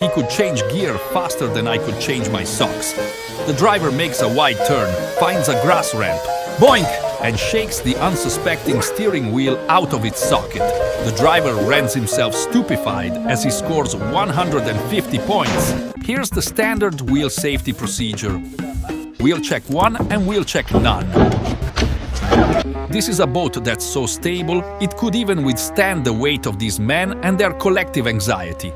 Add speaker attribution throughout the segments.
Speaker 1: He could change gear faster than I could change my socks. The driver makes a wide turn, finds a grass ramp, boink, and shakes the unsuspecting steering wheel out of its socket. The driver rends himself stupefied as he scores 150 points. Here's the standard wheel safety procedure. Wheel check 1 and wheel check none. This is a boat that's so stable, it could even withstand the weight of these men and their collective anxiety.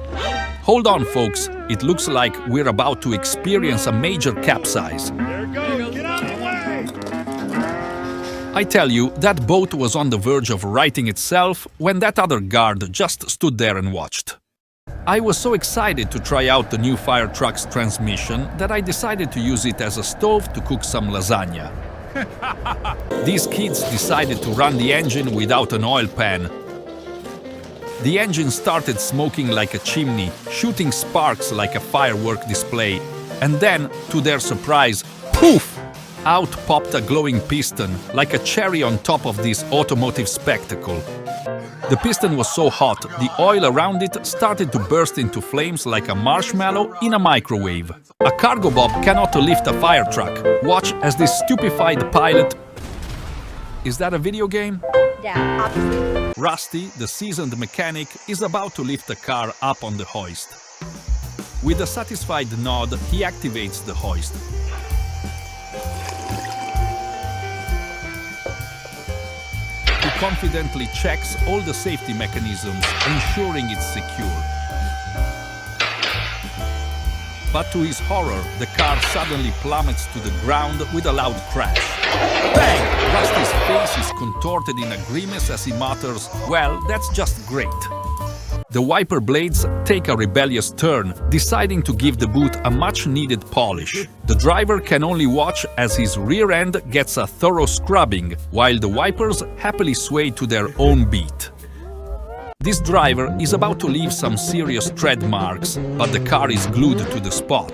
Speaker 1: Hold on, folks, it looks like we're about to experience a major capsize.
Speaker 2: There it goes. Get out of the way!
Speaker 1: I tell you, that boat was on the verge of righting itself when that other guard just stood there and watched. I was so excited to try out the new fire truck's transmission that I decided to use it as a stove to cook some lasagna. These kids decided to run the engine without an oil pan. The engine started smoking like a chimney, shooting sparks like a firework display, and then, to their surprise, poof! Out popped a glowing piston, like a cherry on top of this automotive spectacle. The piston was so hot, the oil around it started to burst into flames like a marshmallow in a microwave. A cargo bob cannot lift a fire truck. Watch as this stupefied pilot... Is that a video game?
Speaker 3: Yeah, obviously.
Speaker 1: Rusty, the seasoned mechanic, is about to lift the car up on the hoist. With a satisfied nod, he activates the hoist. He confidently checks all the safety mechanisms, ensuring it's secure. But to his horror, the car suddenly plummets to the ground with a loud crash. Bang! Rusty's face is contorted in a grimace as he mutters, "Well, that's just great." The wiper blades take a rebellious turn, deciding to give the boot a much-needed polish. The driver can only watch as his rear end gets a thorough scrubbing, while the wipers happily sway to their own beat. This driver is about to leave some serious tread marks, but the car is glued to the spot.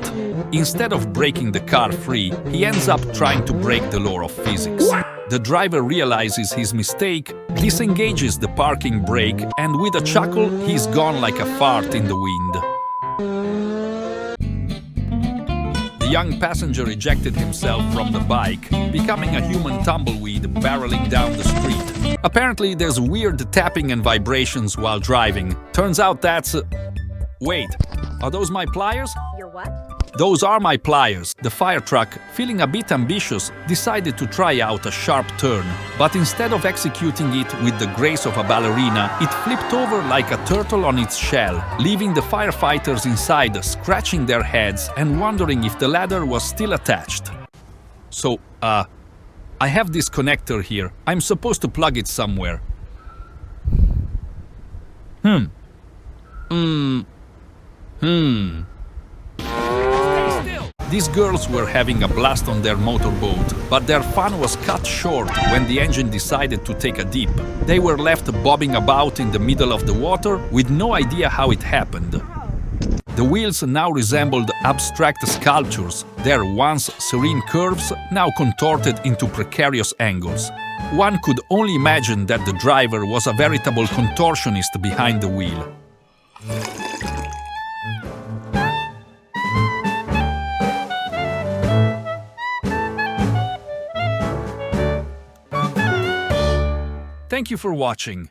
Speaker 1: Instead of breaking the car free, he ends up trying to break the law of physics. The driver realizes his mistake, disengages the parking brake, and with a chuckle, he's gone like a fart in the wind. The young passenger ejected himself from the bike, becoming a human tumbleweed barreling down the street. Apparently, there's weird tapping and vibrations while driving. Turns out that's... Wait, are those my pliers?
Speaker 3: Your what?
Speaker 1: Those are my pliers. The fire truck, feeling a bit ambitious, decided to try out a sharp turn. But instead of executing it with the grace of a ballerina, it flipped over like a turtle on its shell, leaving the firefighters inside scratching their heads and wondering if the ladder was still attached. So, I have this connector here. I'm supposed to plug it somewhere. These girls were having a blast on their motorboat, but their fun was cut short when the engine decided to take a dip. They were left bobbing about in the middle of the water with no idea how it happened. The wheels now resembled abstract sculptures, their once serene curves now contorted into precarious angles. One could only imagine that the driver was a veritable contortionist behind the wheel. Thank you for watching.